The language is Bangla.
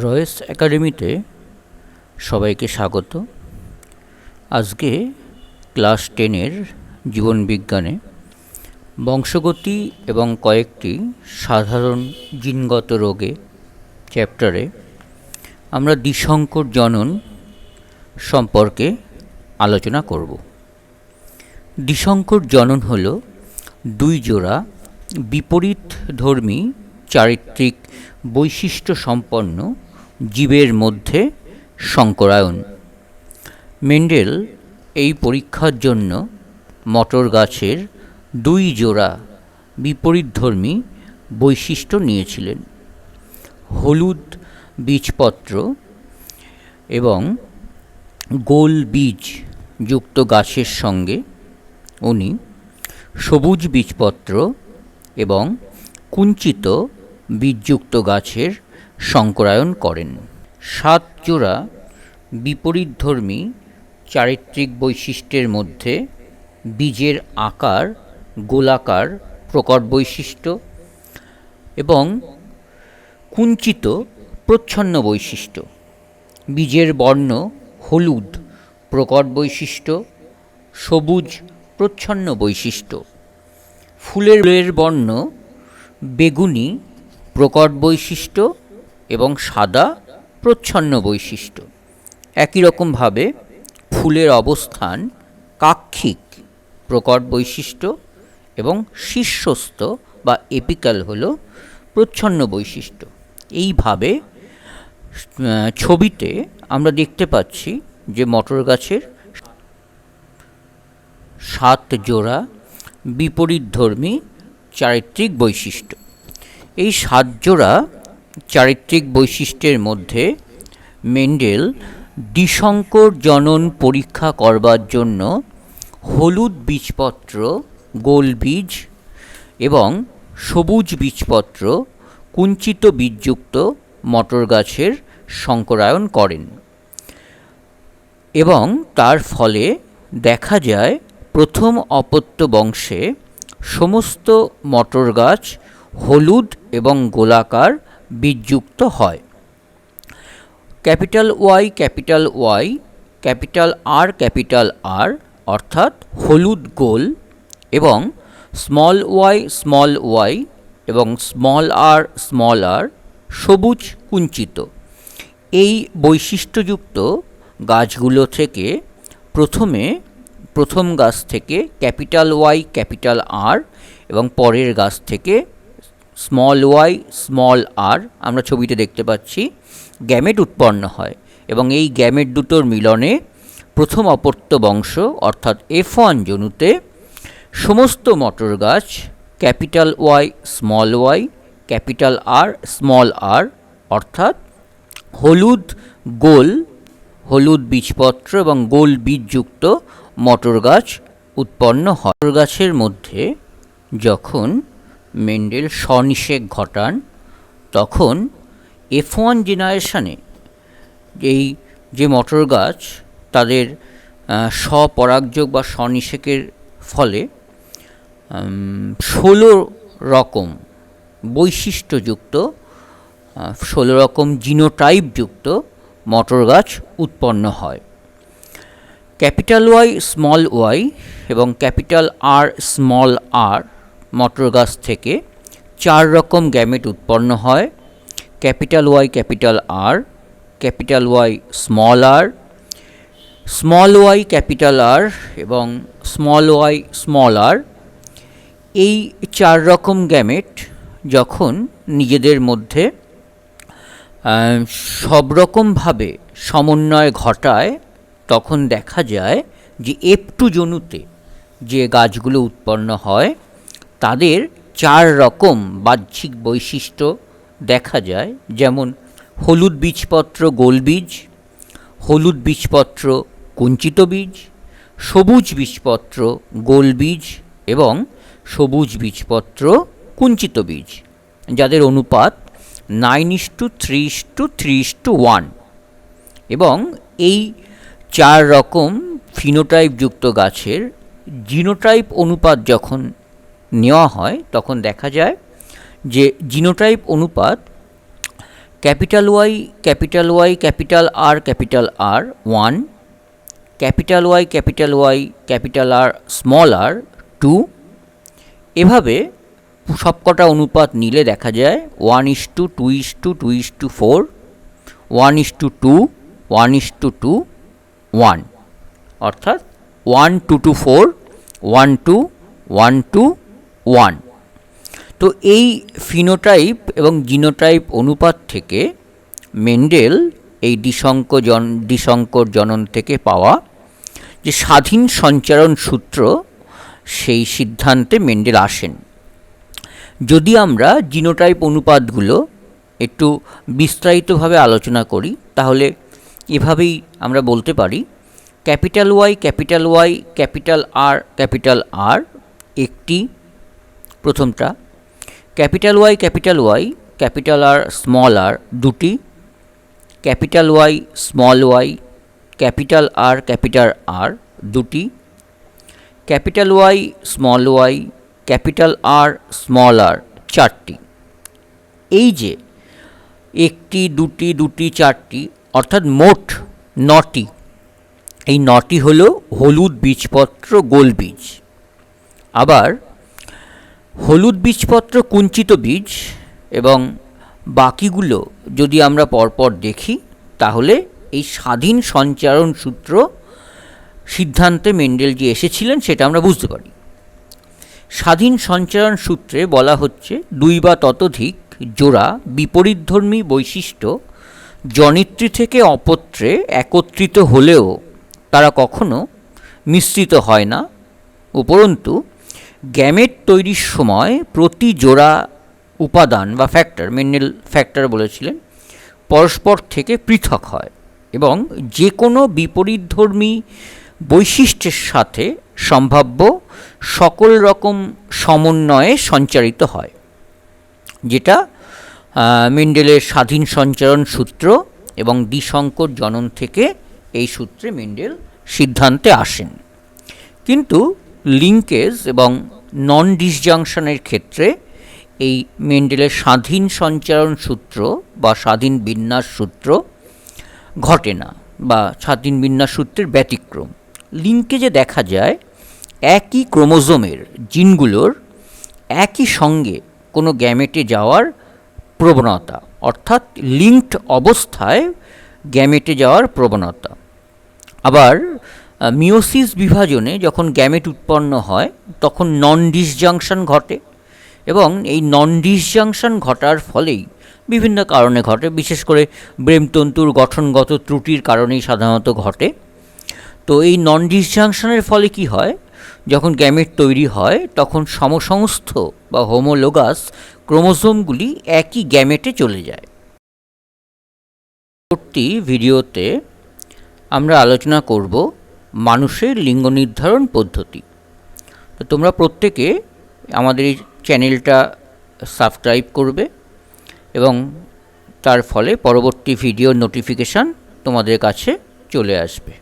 রয়েস একাডেমিতে সবাইকে স্বাগত। আজকে ক্লাস 10-এর জীবনবিজ্ঞানে বংশগতি এবং কয়েকটি সাধারণ জিনগত রোগে চ্যাপ্টারে আমরা দ্বিসংকর জনন সম্পর্কে আলোচনা করব। দ্বিসংকর জনন হল দুই জোড়া বিপরীতধর্মী চারিত্রিক বৈশিষ্ট্য সম্পন্ন জীবের মধ্যে সংকরায়ন। মেন্ডেল এই পরীক্ষার জন্য মটর গাছের দুই জোড়া বিপরীতধর্মী বৈশিষ্ট্য নিয়েছিলেন। হলুদ বীজপত্র এবং গোল বীজ যুক্ত গাছের সঙ্গে উনি সবুজ বীজপত্র এবং কুঞ্চিত বীজযুক্ত গাছের সংকরায়ন করেন। 7 জোড়া বিপরীতধর্মী চারিত্রিক বৈশিষ্ট্যের মধ্যে বীজের আকার গোলাকার প্রকট বৈশিষ্ট্য এবং কুঞ্চিত প্রচ্ছন্ন বৈশিষ্ট্য, বীজের বর্ণ হলুদ প্রকট বৈশিষ্ট্য, সবুজ প্রচ্ছন্ন বৈশিষ্ট্য, ফুলের বর্ণ বেগুনি প্রকট বৈশিষ্ট্য এবং সাদা প্রচ্ছন্ন বৈশিষ্ট্য। একই রকমভাবে ফুলের অবস্থান কাক্ষিক প্রকট বৈশিষ্ট্য এবং শীর্ষস্থ বা এপিক্যাল হল প্রচ্ছন্ন বৈশিষ্ট্য। এইভাবে ছবিতে আমরা দেখতে পাচ্ছি যে মটর গাছের 7 জোড়া বিপরীতধর্মী চারিত্রিক বৈশিষ্ট্য। এই 7 জোড়া চারিত্রিক বৈশিষ্ট্যের মধ্যে মেন্ডেল দ্বিসংকর জনন পরীক্ষা করবার জন্য হলুদ বীজপত্র গোল বীজ এবং সবুজ বীজপত্র কুঞ্চিত বীজযুক্ত মটর গাছের সংকরায়ন করেন এবং তার ফলে দেখা যায় প্রথম অপত্য বংশে সমস্ত মটর গাছ হলুদ এবং গোলাকার বীজযুক্ত হয়। ক্যাপিটাল ওয়াই ক্যাপিটাল আর অর্থাৎ হলুদ গোল এবং স্মল ওয়াই এবং স্মল আর সবুজ কুঞ্চিত। এই বৈশিষ্ট্যযুক্ত গাছগুলো থেকে প্রথম গাছ থেকে ক্যাপিটাল ওয়াই ক্যাপিটাল আর এবং পরের গাছ থেকে স্মল আর আমরা ছবিতে দেখতে পাচ্ছি গ্যামেট উৎপন্ন হয় এবং এই গ্যামেট দুটোর মিলনে প্রথম অপত্য বংশ অর্থাৎ F1 জনুতে সমস্ত মটর গাছ capital Y capital R small R অর্থাৎ হলুদ বীজপত্র এবং গোল বীজযুক্ত মটর গাছ উৎপন্ন হয়। মটর গাছের মধ্যে যখন মেন্ডেল স্বনিষেক ঘটান তখন F1 জেনারেশনে এই যে মটর গাছ তাদের স্বপরাগযোগ বা স্বনিষেকের ফলে 16 রকম বৈশিষ্ট্যযুক্ত 16 রকম জিনোটাইপযুক্ত মটর গাছ উৎপন্ন হয়। ক্যাপিটাল ওয়াই এবং ক্যাপিটাল আর স্মল আর মটর গাছ থেকে 4 রকম গ্যামেট উৎপন্ন হয়। Capital Y small Y capital R এবং স্মল আর। এই 4 রকম গ্যামেট যখন নিজেদের মধ্যে সব রকমভাবে সমন্বয় ঘটায় তখন দেখা যায় যে F2 জনুতে যে গাছগুলো উৎপন্ন হয় তাদের 4 রকম বাহ্যিক বৈশিষ্ট্য দেখা যায়, যেমন হলুদ বীজপত্র গোল বীজ, হলুদ বীজপত্র কুঞ্চিত বীজ, সবুজ বীজপত্র গোল বীজ এবং সবুজ বীজপত্র কুঞ্চিত বীজ, যাদের অনুপাত 9:3:3:1 এবং এই 4 রকম ফিনোটাইপযুক্ত গাছের জিনোটাইপ অনুপাত যখন নেওয়া হয় তখন দেখা যায় যে জিনোটাইপ অনুপাত capital Y capital Y capital R 1, capital Y capital R small R 2। এভাবে সবকটা অনুপাত নিলে দেখা যায় 1:2:2:4, 1:2, 1:2, 1, অর্থাৎ 1:2:4, 1:2, 1:2, 1। তো এই ফিনোটাইপ এবং জিনোটাইপ অনুপাত থেকে মেন্ডেল এই দ্বিসংকর জনন থেকে পাওয়া যে স্বাধীন সঞ্চারণ সূত্র, সেই সিদ্ধান্তে মেন্ডেল আসেন। যদি আমরা জিনোটাইপ অনুপাতগুলো একটু বিস্তারিতভাবে আলোচনা করি, তাহলে এভাবেই আমরা বলতে পারি ক্যাপিটাল ওয়াই ক্যাপিটাল আর একটি, প্রথমটা। Capital Y capital R small R দুটি, capital Y small Y capital R দুটি, capital Y small Y capital R small R চারটি। এই যে একটি, দুটি, দুটি, চারটি, অর্থাৎ মোট 9টি। এই 9টি হল হলুদ বীজপত্র গোল বীজ। আবার হলুদ বীজপত্র কুঞ্চিত বীজ এবং বাকিগুলো যদি আমরা পরপর দেখি, তাহলে এই স্বাধীন সঞ্চারণ সূত্র সিদ্ধান্তে মেন্ডেল যে এসেছিলেন সেটা আমরা বুঝতে পারি। স্বাধীন সঞ্চারণ সূত্রে বলা হচ্ছে 2 বা ততোধিক জোড়া বিপরীতধর্মী বৈশিষ্ট্য জনিত্রী থেকে অপত্রে একত্রিত হলেও তারা কখনো মিশ্রিত হয় না, উপরন্তু গ্যামেট তৈরির সময় প্রতি জোড়া উপাদান বা ফ্যাক্টর, মেন্ডেল ফ্যাক্টর বলেছিলেন, পরস্পর থেকে পৃথক হয় এবং যে কোনো বিপরীতধর্মী বৈশিষ্ট্যের সাথে সম্ভাব্য সকল রকম সমন্বয়ে সঞ্চারিত হয়, যেটা মেন্ডেলের স্বাধীন সঞ্চারণ সূত্র এবং দ্বিসংকর জনন থেকে এই সূত্রে মেন্ডেল সিদ্ধান্তে আসেন। কিন্তু লিঙ্কেজ এবং নন ডিসজাংশনের ক্ষেত্রে এই মেন্ডেলের স্বাধীন সঞ্চারণ সূত্র বা স্বাধীন বিন্যাস সূত্র ঘটে না, বা স্বাধীন বিন্যাস সূত্রের ব্যতিক্রম। লিঙ্কেজে দেখা যায় একই ক্রোমোজোমের জিনগুলোর একই সঙ্গে কোনো গ্যামেটে যাওয়ার প্রবণতা, অর্থাৎ লিঙ্কড অবস্থায় গ্যামেটে যাওয়ার প্রবণতা। আবার মিওসিস বিভাজনে যখন গ্যামেট উৎপন্ন হয় তখন নন ডিসজাংশন ঘটে, এবং এই নন ডিসজাংশন ঘটার ফলেই বিভিন্ন কারণে ঘটে, বিশেষ করে ব্রেমতন্তুর গঠনগত ত্রুটির কারণেই সাধারণত ঘটে। তো এই নন ডিসজাংশনের ফলে কি হয়, যখন গ্যামেট তৈরি হয় তখন সমসমস্থ বা হোমোলোগাস ক্রোমোজোমগুলি একই গ্যামেটে চলে যায়। পরবর্তী ভিডিওতে আমরা আলোচনা করব মানুষের লিঙ্গ নির্ধারণ পদ্ধতি। তো তোমরা প্রত্যেকে আমাদের এই চ্যানেলটা সাবস্ক্রাইব করবে এবং তার ফলে পরবর্তী ভিডিওর নোটিফিকেশান তোমাদের কাছে চলে আসবে।